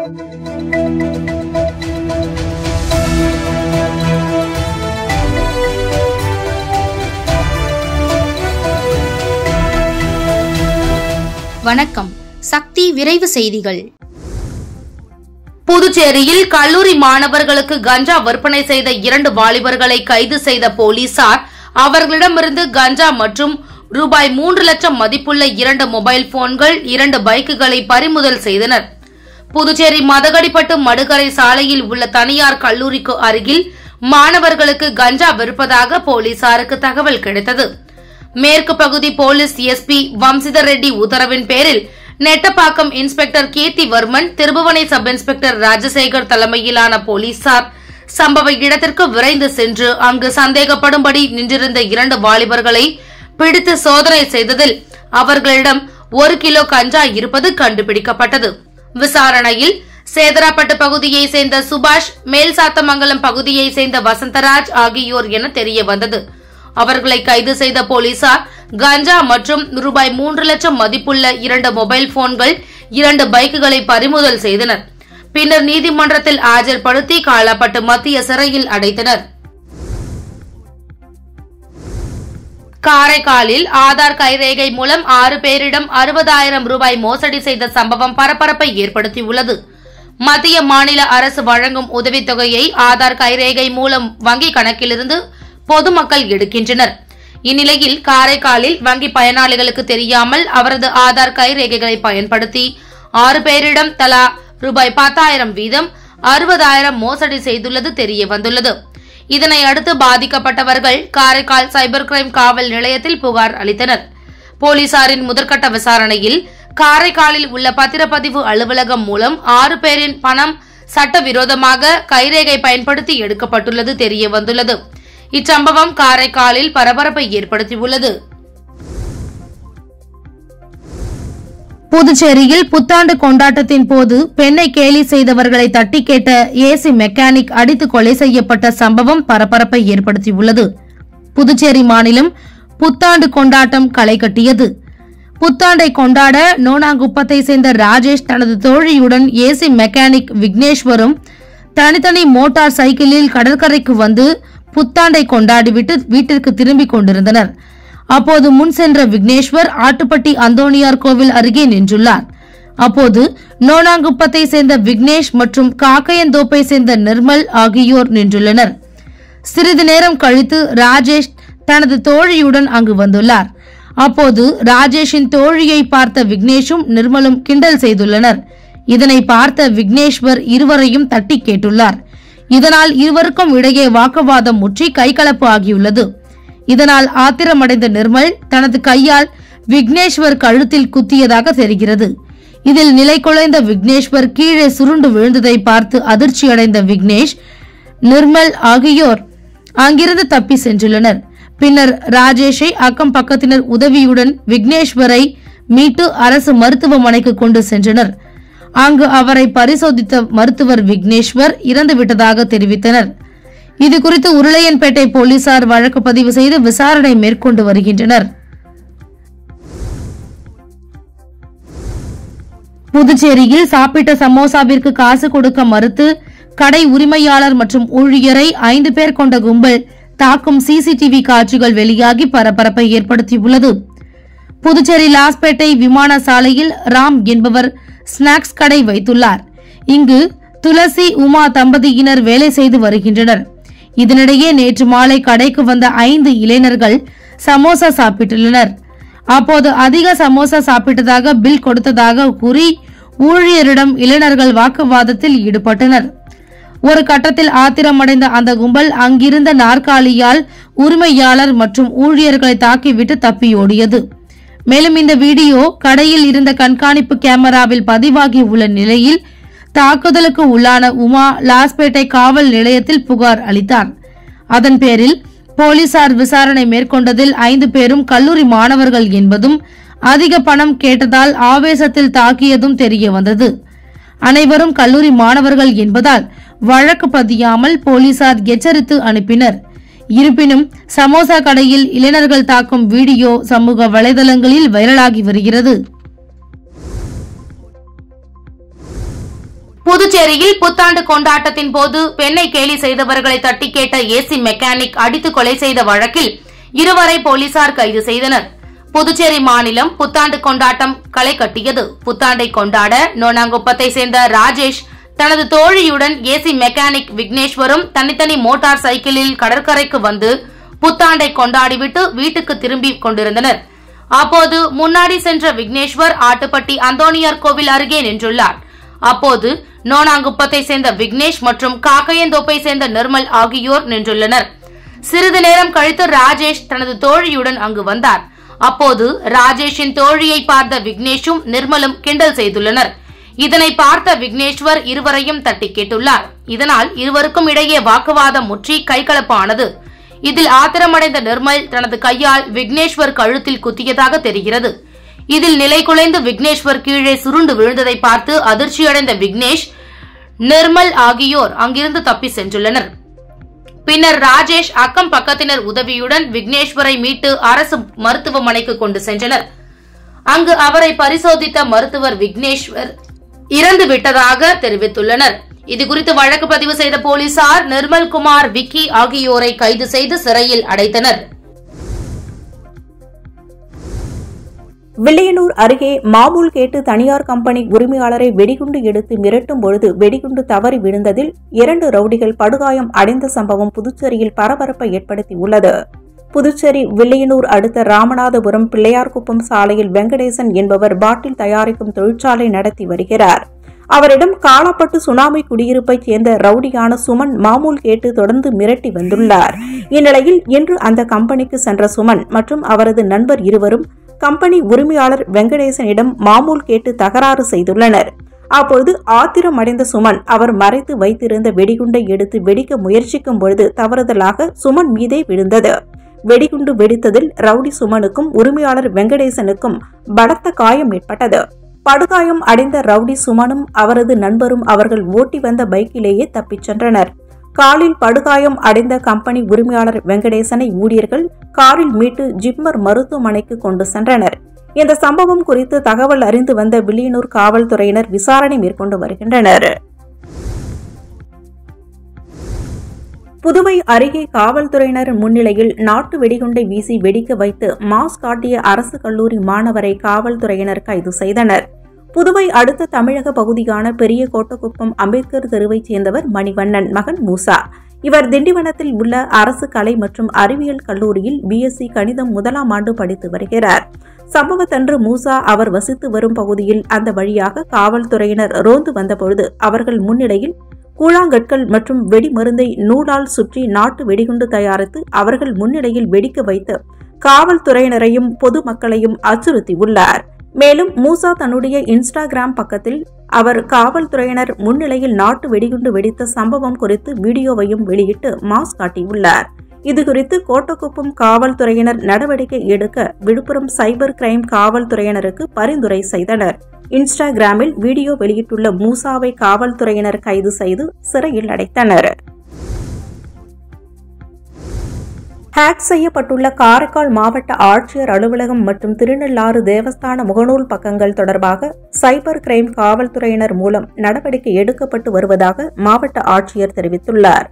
வணக்கம். சக்தி விரைவு செய்திகள். புதுச்சேரியில் கல்லூரி மாணவர்களுக்கு கஞ்சா விற்பனை செய்த 2 வாலிபர்களை கைது செய்த போலீசார் அவர்களிடமிருந்து கஞ்சா மற்றும் ரூபாய் 3 லட்சம் மதிப்புள்ள 2 மொபைல் போன்கள், 2 பைக்குகளை பறிமுதல் செய்தனர். புதுச்சேரி மதகடிப்பட்டு மடுகரை சாலையில் உள்ள தனியார் கல்லூரிக்கு அருகில் மாணவர்களுக்கு கஞ்சா விற்பதாக போலீசாருக்கு தகவல் கிடைத்தது. மேற்கு பகுதி போலீஸ் எஸ்பி வம்சிதர் ரெட்டி உத்தரவின் பேரில் Nettapakkam inspector Keerthivarman, Thirubuvanai sub inspector Rajasekar தலைமையிலான போலீசார் சம்பவ இடத்திற்கு விரைந்து சென்று அங்கு சந்தேகப்படும்படி நின்றிருந்த 2 வாலிபர்களை பிடித்து சோதனை செய்ததில் அவர்களிடம் 1 கிலோ கஞ்சா இருப்பது கண்டுபிடிக்கப்பட்டது. விசாரணையில் சேதராப்பட்டு பகுதியை சேர்ந்த சுபாஷ், மேல்சாத்தமங்கலம் பகுதியை சேர்ந்த வசந்தராஜ் ஆகியோர் என தெரிய வந்தது. அவர்களை கைது செய்த போலீசார் கஞ்சா மற்றும் ரூபாய் 3 லட்சம் மதிப்புள்ள 2 மொபைல் போன்கள், 2 பைக்குகளை பறிமுதல் செய்தனர். பின்னர் நீதிமன்றத்தில் ஆஜர்படுத்தி காலாப்பட்டு மத்திய சிறையில் அடைத்தனர். காரைக்காலில் ஆதார் கைரேகை மூலம் 6 பேரிடம் 60,000 ரூபாய் மோசடி செய்த சம்பவம் பரபரப்பை ஏற்படுத்தியுள்ளது. மத்திய மாநில அரசு வழங்கும் உதவித்தொகையை ஆதார் கைரேகை மூலம் வங்கி கணக்கிலிருந்து பொதுமக்கள் எடுக்கின்றனர். இந்நிலையில் காரைக்காலில் வங்கி பயனாளிகளுக்கு தெரியாமல் அவரது ஆதார் கைரேகைகளை பயன்படுத்தி 6 பேரிடம் தலா ரூபாய் 10,000 வீதம் 60,000 மோசடி செய்துள்ளது தெரிய வந்துள்ளது. இதனை அடுத்து பாதிக்கப்பட்டவர்கள் காரைக்கால் சைபர் கிரைம் காவல் நிலையத்தில் புகார் அளித்தனர். போலீசாரின் முதற்கட்ட விசாரணையில் காரைக்காலில் உள்ள பத்திரப்பதிவு அலுவலகம் மூலம் 6 பேரின் பணம் சட்டவிரோதமாக கைரேகை பயன்படுத்தி எடுக்கப்பட்டுள்ளது தெரிய வந்துள்ளது. இச்சம்பவம் காரைக்காலில் பரபரப்பை ஏற்படுத்தியுள்ளது. புதுச்சேரியில் புத்தாண்டு கொண்டாட்டத்தின் போது பெண்ணை கேலி செய்தவர்களை தட்டி கேட்ட ஏசி மெக்கானிக் அடித்து கொலை செய்யப்பட்ட சம்பவம் பரபரப்பை ஏற்படுத்தியுள்ளது. புதுச்சேரி மாநிலம் புத்தாண்டு கொண்டாட்டம் களை கட்டியது. புத்தாண்டை கொண்டாட நோனாங்குப்பத்தை சேர்ந்த ராஜேஷ் தனது தோழியுடன் ஏசி மெக்கானிக் விக்னேஸ்வரும் தனித்தனி மோட்டார் சைக்கிளில் கடற்கரைக்கு வந்து புத்தாண்டை கொண்டாடிவிட்டு வீட்டிற்கு திரும்பிக் கொண்டிருந்தனர். அப்போது முன் சென்ற விக்னேஸ்வர் ஆட்டுப்பட்டி அந்தோணியார் கோவில் அருகே நின்றுள்ளார். அப்போது நோனாங்குப்பத்தை சேர்ந்த விக்னேஷ் மற்றும் காக்கையந்தோப்பை சேர்ந்த நிர்மல் ஆகியோர் நின்றுள்ளனர். சிறிது நேரம் கழித்து ராஜேஷ் தனது தோழியுடன் அங்கு வந்துள்ளார். அப்போது ராஜேஷின் தோழியை பார்த்த விக்னேஷும் நிர்மலும் கிண்டல் செய்துள்ளனர். இதனை பார்த்த விக்னேஸ்வர் இருவரையும் தட்டி கேட்டுள்ளார். இதனால் இருவருக்கும் இடையே வாக்குவாதம் முற்றி கைகலப்பு ஆகியுள்ளது. இதனால் ஆத்திரமடைந்த நிர்மல் தனது கையால் விக்னேஸ்வர் கழுத்தில் குத்தியதாக தெரிகிறது. இதில் நிலை குலைந்த விக்னேஸ்வர் கீழே சுருண்டு விழுந்ததை பார்த்து அதிர்ச்சியடைந்த விக்னேஷ், நிர்மல் ஆகியோர் அங்கிருந்து தப்பி சென்றுள்ளனர். பின்னர் ராஜேஷை அக்கம் பக்கத்தினர் உதவியுடன் விக்னேஸ்வரை மீட்டு அரசு மருத்துவமனைக்கு கொண்டு சென்றனர். அங்கு அவரை பரிசோதித்த மருத்துவர் விக்னேஸ்வர் இறந்துவிட்டதாக தெரிவித்தனர். இதுகுறித்து உருளையன்பேட்டை போலீசார் வழக்கு பதிவு செய்து விசாரணை மேற்கொண்டு வருகின்றனர். புதுச்சேரியில் சாப்பிட்ட சமோசாவிற்கு காசு கொடுக்க மறுத்து கடை உரிமையாளர் மற்றும் ஊழியரை 5 பேர் கொண்ட கும்பல் தாக்கும் சிசிடிவி காட்சிகள் வெளியாகி பரபரப்பை ஏற்படுத்தியுள்ளது. புதுச்சேரி லாஸ்பேட்டை விமான சாலையில் ராம் என்பவர் ஸ்நாக்ஸ் கடை வைத்துள்ளார். இங்கு துளசி, உமா தம்பதியினர் வேலை செய்து வருகின்றனர். இதனிடையே நேற்று மாலை கடைக்கு வந்த 5 இளைஞர்கள் சமோசா சாப்பிட்டுள்ளனர். அப்போது அதிக சமோசா சாப்பிட்டதாக பில் கொடுத்ததாக கூறி ஊழியரிடம் இளைஞர்கள் வாக்குவாதத்தில் ஈடுபட்டனர். ஒரு கட்டத்தில் ஆத்திரமடைந்த அந்த கும்பல் அங்கிருந்த நாற்காலியால் உரிமையாளர் மற்றும் ஊழியர்களை தாக்கிவிட்டு தப்பியோடியது. மேலும் இந்த வீடியோ கடையில் இருந்த கண்காணிப்பு கேமராவில் பதிவாகி உள்ள நிலையில் தாக்குதலுக்கு உள்ளான உமா லாஸ்பேட்டை காவல் நிலையத்தில் புகார் அளித்தார். அதன் பேரில் போலீசார் விசாரணை மேற்கொண்டதில் 5 பேரும் கல்லூரி மாணவர்கள் என்பதும் அதிக பணம் கேட்டதால் ஆவேசத்தில் தாக்கியதும் தெரிய வந்தது. அனைவரும் கல்லூரி மாணவர்கள் என்பதால் வழக்கு பதியாமல் போலீசார் எச்சரித்து அனுப்பினர். இருப்பினும் சமோசா கடையில் இளைஞர்கள் தாக்கும் வீடியோ சமூக வலைதளங்களில் வைரலாகி வருகிறது. புதுச்சேரியில் புத்தாண்டு கொண்டாட்டத்தின் போது பெண்ணை கேலி செய்தவர்களை தட்டி கேட்ட ஏசி மெக்கானிக் அடித்து கொலை செய்த வழக்கில் இருவரை போலீசார் கைது செய்தனர். புதுச்சேரி மாநிலம் புத்தாண்டு கொண்டாட்டம் களை கட்டியது. புத்தாண்டை கொண்டாட நோனாங்குப்பத்தை சேர்ந்த ராஜேஷ் தனது தோழியுடன் ஏசி மெக்கானிக் விக்னேஸ்வரும் தனித்தனி மோட்டார் சைக்கிளில் கடற்கரைக்கு வந்து புத்தாண்டை கொண்டாடிவிட்டு வீட்டுக்கு திரும்பி கொண்டிருந்தனர். அப்போது முன்னாடி சென்ற விக்னேஸ்வர் ஆட்டுப்பட்டி அந்தோணியார் கோவில் அருகே நின்றுள்ளார். அப்போது நோனாங்குப்பத்தை சேர்ந்த விக்னேஷ் மற்றும் காக்கையந்தோப்பை சேர்ந்த நிர்மல் ஆகியோர் நின்றுள்ளனர். சிறிது நேரம் கழித்து ராஜேஷ் தனது தோழியுடன் அங்கு வந்தார். அப்போது ராஜேஷின் தோழியை பார்த்த விக்னேஷும் நிர்மலும் கிண்டல் செய்துள்ளனர். இதனை பார்த்த விக்னேஸ்வர் இருவரையும் தட்டி கேட்டுள்ளார். இதனால் இருவருக்கும் இடையே வாக்குவாதம் முற்றி கைகலப்பானது. இதில் ஆத்திரமடைந்த நிர்மல் தனது கையால் விக்னேஸ்வர் கழுத்தில் குத்தியதாக தெரிகிறது. இதில் நிலை குலைந்து விக்னேஸ்வர் கீழே சுருண்டு விழுந்ததை பார்த்து அதிர்ச்சியடைந்த விக்னேஷ், நிர்மல் ஆகியோர் அங்கிருந்து தப்பி சென்றுள்ளனர். பின்னர் ராஜேஷ் அக்கம் பக்கத்தினர் உதவியுடன் விக்னேஸ்வரை மீட்டு அரசு மருத்துவமனைக்கு கொண்டு சென்றனர். அங்கு அவரை பரிசோதித்த மருத்துவர் விக்னேஸ்வர் இறந்து விட்டதாக தெரிவித்துள்ளனர். இதுகுறித்து வழக்கு பதிவு செய்த போலீசார் நிர்மல்குமார், விக்கி ஆகியோரை கைது செய்து சிறையில் அடைத்தனர். வில்லியனூர் அருகே மாமூல் கேட்டு தனியார் கம்பெனி உரிமையாளரை வெடிகுண்டு எடுத்து மிரட்டும் பொழுது வெடிகுண்டு தவறி விழுந்ததில் 2 ரவுடிகள் படுகாயம் அடைந்த சம்பவம் புதுச்சேரியில் பரபரப்பை ஏற்படுத்தியுள்ளது. புதுச்சேரி வில்லியனூர் அடுத்த ராமநாதபுரம் பிள்ளையார்குப்பம் சாலையில் வெங்கடேசன் என்பவர் பாட்டில் தயாரிக்கும் தொழிற்சாலை நடத்தி வருகிறார். அவரிடம் காலாப்பட்டு சுனாமி குடியிருப்பைச் சேர்ந்த ரவுடியான சுமன் மாமூல் கேட்டு தொடர்ந்து மிரட்டி வந்துள்ளார். இந்நிலையில் இன்று அந்த கம்பெனிக்கு சென்ற சுமன் மற்றும் அவரது நண்பர் இருவரும் கம்பெனி உரிமையாளர் வெங்கடேசனிடம் மாமூல் கேட்டு தகராறு செய்துள்ளனர். அப்பொழுது ஆத்திரமடைந்த சுமன் அவர் மறைத்து வைத்திருந்த வெடிகுண்டை எடுத்து வெடிக்க முயற்சிக்கும் பொழுது தவறுதலாக சுமன் மீதே விழுந்தது. வெடிகுண்டு வெடித்ததில் ரவுடி சுமனுக்கும் உரிமையாளர் வெங்கடேசனுக்கும் பலத்த காயம் ஏற்பட்டது. படுகாயம் அடைந்த ரவுடி சுமனும் அவரது நண்பரும் அவர்கள் ஓட்டி வந்த பைக்கிலேயே தப்பிச் சென்றனர். காலில் படுகாயம் அடைந்த கம்பெனி உரிமையாளர் வெங்கடேசனை ஊழியர்கள் காரில் மீட்டு ஜிப்மர் மருத்துவமனைக்கு கொண்டு சென்றனர். இந்த சம்பவம் குறித்து தகவல் அறிந்து வந்த வில்லியனூர் காவல்துறையினர் விசாரணை மேற்கொண்டு வருகின்றனர். புதுவை அருகே காவல்துறையினர் முன்னிலையில் நாட்டு வெடிகுண்டை வீசி வெடிக்க வைத்து மாஸ் காட்டிய அரசு கல்லூரி மாணவரை காவல்துறையினர் கைது செய்தனர். புதுவை அடுத்த தமிழக பகுதியான பெரிய கோட்டக்குப்பம் அம்பேத்கர் தெருவைச் சேர்ந்தவர் மணிவண்ணன் மகன் மூசா. இவர் திண்டிவனத்தில் உள்ள அரசு கலை மற்றும் அறிவியல் கல்லூரியில் பிஎஸ்சி கணிதம் 1ஆம் ஆண்டு படித்து வருகிறார். சம்பவத்தன்று மூசா அவர் வசித்து வரும் பகுதியில் அந்த வழியாக காவல்துறையினர் ரோந்து வந்தபொழுது அவர்கள் முன்னிலையில் கூழாங்கற்கள் மற்றும் வெடிமருந்தை நூலால் சுற்றி நாட்டு வெடிகுண்டு தயாரித்து அவர்கள் முன்னிலையில் வெடிக்க வைத்து காவல்துறையினரையும் பொதுமக்களையும் அச்சுறுத்தியுள்ளார். மேலும் மூசா தன்னுடைய இன்ஸ்டாகிராம் பக்கத்தில் அவர் காவல்துறையினர் முன்னிலையில் நாட்டு வெடிகுண்டு வெடித்த சம்பவம் குறித்து வீடியோவையும் வெளியிட்டு மாஸ் காட்டியுள்ளார். இதுகுறித்து கோட்டக்குப்பம் காவல்துறையினர் நடவடிக்கை எடுக்க விழுப்புரம் சைபர் கிரைம் காவல்துறையினருக்கு பரிந்துரை செய்தனர். இன்ஸ்டாகிராமில் வீடியோ வெளியிட்டுள்ள மூசாவை காவல்துறையினர் கைது செய்து சிறையில் அடைத்தனர். ஹேக் செய்யப்பட்டுள்ள காரைக்கால் மாவட்ட ஆட்சியர் அலுவலகம் மற்றும் திருநள்ளாறு தேவஸ்தான முகநூல் பக்கங்கள் தொடர்பாக சைபர் கிரைம் காவல்துறையினர் மூலம் நடவடிக்கை எடுக்கப்பட்டு வருவதாக மாவட்ட ஆட்சியர் தெரிவித்துள்ளார்.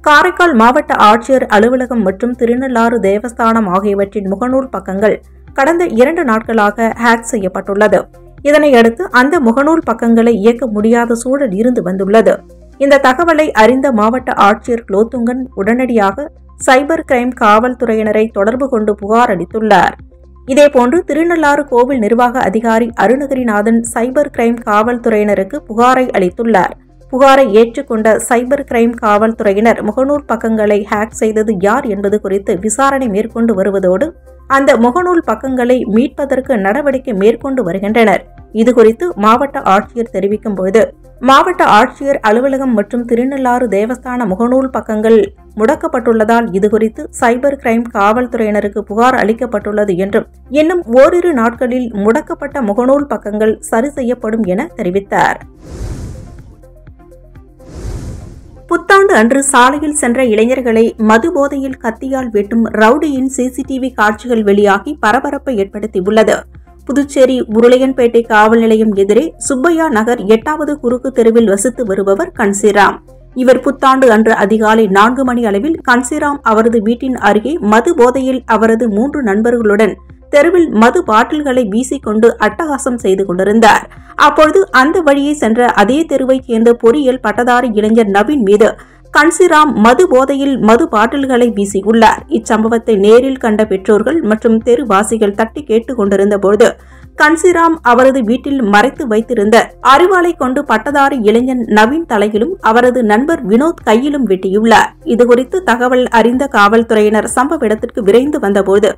காரைக்கால் மாவட்ட ஆட்சியர் அலுவலகம் மற்றும் திருநள்ளாறு தேவஸ்தானம் ஆகியவற்றின் முகநூல் பக்கங்கள் கடந்த 2 நாட்களாக ஹேக் செய்யப்பட்டுள்ளது. இதனையடுத்து அந்த முகநூல் பக்கங்களை இயக்க முடியாத சூழல் இருந்து வந்துள்ளது. இந்த தகவலை அறிந்த மாவட்ட ஆட்சியர் குலோத்துங்கன் உடனடியாக சைபர் கிரைம் காவல்துறையினரை தொடர்பு கொண்டு புகார் அளித்துள்ளார். இதேபோன்று திருநள்ளாறு கோவில் நிர்வாக அதிகாரி அருணகிரிநாதன் சைபர் கிரைம் காவல்துறையினருக்கு புகாரை அளித்துள்ளார். புகாரை ஏற்றுக்கொண்ட சைபர் கிரைம் காவல்துறையினர் முகநூல் பக்கங்களை ஹேக் செய்தது யார் என்பது குறித்து விசாரணை மேற்கொண்டு வருவதோடு அந்த முகநூல் பக்கங்களை மீட்பதற்கு நடவடிக்கை மேற்கொண்டு வருகின்றனர். இதுகுறித்து மாவட்ட ஆட்சியர் தெரிவிக்கும் பொழுது மாவட்ட ஆட்சியர் அலுவலகம் மற்றும் திருநள்ளாறு தேவஸ்தான முகநூல் பக்கங்கள் முடக்கப்பட்டுள்ளதால் இதுகுறித்து சைபர் கிரைம் காவல்துறையினருக்கு புகார் அளிக்கப்பட்டுள்ளது என்றும் இன்னும் ஓரிரு நாட்களில் முடக்கப்பட்ட முகநூல் பக்கங்கள் சரி செய்யப்படும் என தெரிவித்தார். புத்தாண்டு அன்று சாலையில் சென்ற இளைஞர்களை மது போதையில் கத்தியால் வெட்டும் ரவுடியின் சிசிடிவி காட்சிகள் வெளியாகி பரபரப்பை ஏற்படுத்தியுள்ளது. புதுச்சேரி உருளையன்பேட்டை காவல் நிலையம் எதிரே சுப்பையா நகர் 8வது குறுக்கு தெருவில் வசித்து வருபவர் கன்சிராம். இவர் புத்தாண்டு அன்று அதிகாலை 4 மணி அளவில் கன்சிராம் அவரது வீட்டின் அருகே மது போதையில் அவரது 3 நண்பர்களுடன் தெருவில் மது பாட்டில்களை வீசிக்கொண்டு அட்டகாசம் செய்து கொண்டிருந்தார். அப்பொழுது அந்த வழியே சென்ற அதே தெருவைச் சேர்ந்த பொறியியல் பட்டதாரி இளைஞர் நவீன் மீது கன்சிராம் மது போதையில் மது பாட்டில்களை வீசியுள்ளார். இச்சம்பவத்தை நேரில் கண்ட பெற்றோர்கள் மற்றும் தெருவாசிகள் தட்டி கேட்டுக் கொண்டிருந்த போது கன்சிராம் அவரது வீட்டில் மறைத்து வைத்திருந்த அரிவாளை கொண்டு பட்டதாரி இளைஞன் நவீன் தலையிலும் அவரது நண்பர் வினோத் கையிலும் வெட்டியுள்ளார். இதுகுறித்து தகவல் அறிந்த காவல்துறையினர் சம்பவ இடத்திற்கு விரைந்து வந்தபோது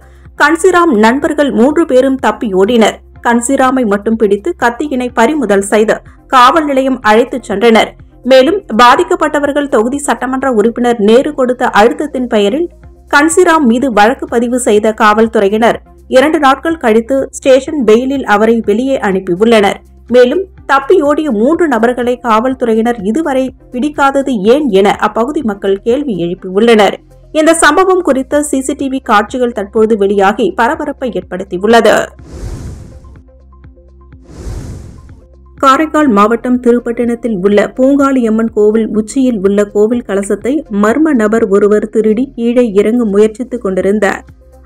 கன்சிராம் நண்பர்கள் 3 பேரும் தப்பியோடினர். கன்சிராமை மட்டும் பிடித்து கத்தியினை பறிமுதல் செய்து காவல் நிலையம் அழைத்துச் சென்றனர். மேலும் பாதிக்கப்பட்டவர்கள் தொகுதி சட்டமன்ற உறுப்பினர் நேரு கொடுத்த அழுத்தத்தின் பெயரில் கன்சிராம் மீது வழக்கு பதிவு செய்த காவல்துறையினர் 2 நாட்கள் கழித்து ஸ்டேஷன் பெயிலில் அவரை வெளியே அனுப்பியுள்ளனர். மேலும் தப்பியோடிய 3 நபர்களை காவல்துறையினர் இதுவரை பிடிக்காதது ஏன் என அப்பகுதி மக்கள் கேள்வி எழுப்பியுள்ளனர். இந்த சம்பவம் குறித்த சிசிடிவி காட்சிகள் தற்போது வெளியாகி பரபரப்பை ஏற்படுத்தியுள்ளது. காரைக்கால் மாவட்டம் திருப்பட்டினத்தில் உள்ள பூங்காளியம்மன் கோவில் உச்சியில் உள்ள கோவில் கலசத்தை மர்ம நபர் ஒருவர் திருடி கீழே இறங்க முயற்சித்துக் கொண்டிருந்தார்.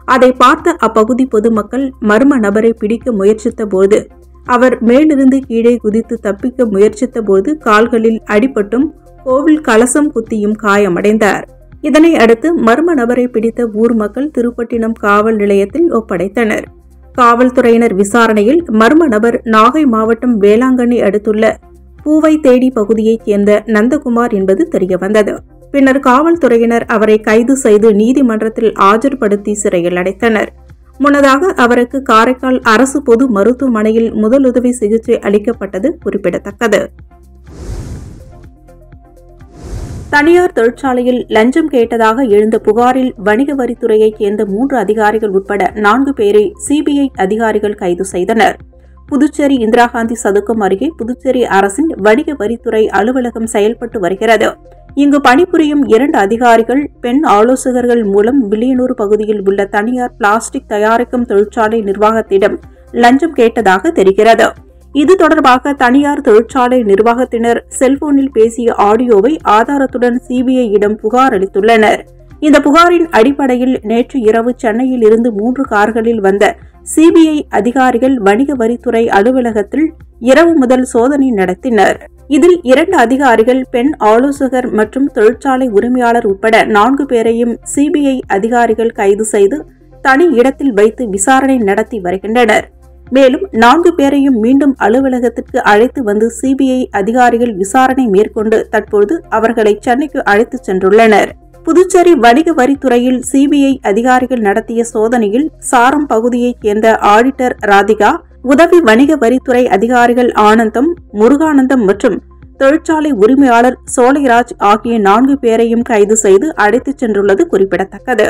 அதை பார்த்த அப்பகுதி பொதுமக்கள் மர்ம நபரை பிடிக்க முயற்சித்த போது அவர் மேலிருந்து கீழே குதித்து தப்பிக்க முயற்சித்த போது கால்களில் அடிபட்டும் கோவில் கலசம் குத்தியும் காயமடைந்தார். இதனை அடுத்து மர்ம நபரை பிடித்த ஊர் மக்கள் திருப்பட்டினம் காவல் நிலையத்தில் ஒப்படைத்தனர். காவல்துறையினர் விசாரணையில் மர்ம நபர் நாகை மாவட்டம் வேளாங்கண்ணி அடுத்துள்ள பூவை தேடி பகுதியைச் சேர்ந்த நந்தகுமார் என்பது தெரியவந்தது. பின்னர் காவல்துறையினர் அவரை கைது செய்து நீதிமன்றத்தில் ஆஜர்படுத்தி சிறையில் அடைத்தனர். முன்னதாக அவருக்கு காரைக்கால் அரசு பொது மருத்துவமனையில் முதலுதவி சிகிச்சை அளிக்கப்பட்டது குறிப்பிடத்தக்கது. தனியார் தொழிற்சாலையில் லஞ்சம் கேட்டதாக எழுந்த புகாரில் வணிக வரித்துறையைச் சேர்ந்த 3 அதிகாரிகள் உட்பட 4 பேரை சிபிஐ அதிகாரிகள் கைது செய்தனர். புதுச்சேரி இந்திரா காந்தி சதுக்கம் அருகே புதுச்சேரி அரசின் வணிக வரித்துறை அலுவலகம் செயல்பட்டு வருகிறது. இங்கு பணிபுரியும் 2 அதிகாரிகள் பெண் ஆலோசகர்கள் மூலம் வில்லியனூர் பகுதியில் உள்ள தனியார் பிளாஸ்டிக் தயாரிக்கும் தொழிற்சாலை நிர்வாகத்திடம் லஞ்சம் கேட்டதாக தெரிகிறது. இது தொடர்பாக தனியார் தொழிற்சாலை நிர்வாகத்தினர் செல்போனில் பேசிய ஆடியோவை ஆதாரத்துடன் சிபிஐயிடம் புகார் அளித்துள்ளனர். இந்த புகாரின் அடிப்படையில் நேற்று இரவு சென்னையில் இருந்து 3 கார்களில் வந்த சிபிஐ அதிகாரிகள் வணிக வரித்துறை அலுவலகத்தில் இரவு முதல் சோதனை நடத்தினர். இதில் 2 அதிகாரிகள் பெண் ஆலோசகர் மற்றும் தொழிற்சாலை உரிமையாளர் உட்பட 4 பேரையும் சிபிஐ அதிகாரிகள் கைது செய்து தனி இடத்தில் வைத்து விசாரணை நடத்தி வருகின்றனர். மேலும் 4 பேரையும் மீண்டும் அலுவலகத்திற்கு அழைத்து வந்து சிபிஐ அதிகாரிகள் விசாரணை மேற்கொண்டு தற்போது அவர்களை சென்னைக்கு அழைத்துச் சென்றுள்ளனர். புதுச்சேரி வணிக வரித்துறையில் சிபிஐ அதிகாரிகள் நடத்திய சோதனையில் சாரம் பகுதியைச் சேர்ந்த ஆடிட்டர் ராதிகா, உதவி வணிக வரித்துறை அதிகாரிகள் ஆனந்தம், முருகானந்தம் மற்றும் தொழிற்சாலை உரிமையாளர் சோலைராஜ் ஆகிய 4 பேரையும் கைது செய்து அழைத்துச் சென்றுள்ளது குறிப்பிடத்தக்கது.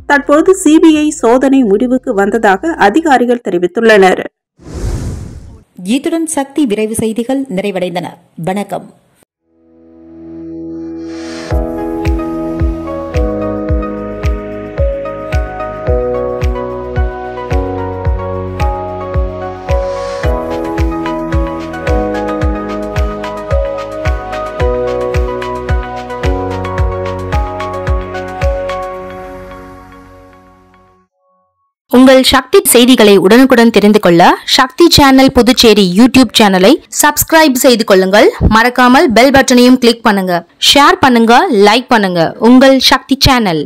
தற்போது சிபிஐ சோதனை முடிவுக்கு வந்ததாக அதிகாரிகள் தெரிவித்துள்ளனர். இத்துடன் சக்தி விரைவு செய்திகள் நிறைவடைந்தன. வணக்கம். உங்கள் சக்தி செய்திகளை உடனுக்குடன் தெரிந்து கொள்ள சக்தி சேனல் புதுச்சேரி யூடியூப் சேனலை சப்ஸ்கிரைப் செய்து கொள்ளுங்கள். மறக்காமல் பெல் பட்டனையும் கிளிக் பண்ணுங்க, ஷேர் பண்ணுங்க, லைக் பண்ணுங்க. உங்கள் சக்தி சேனல்.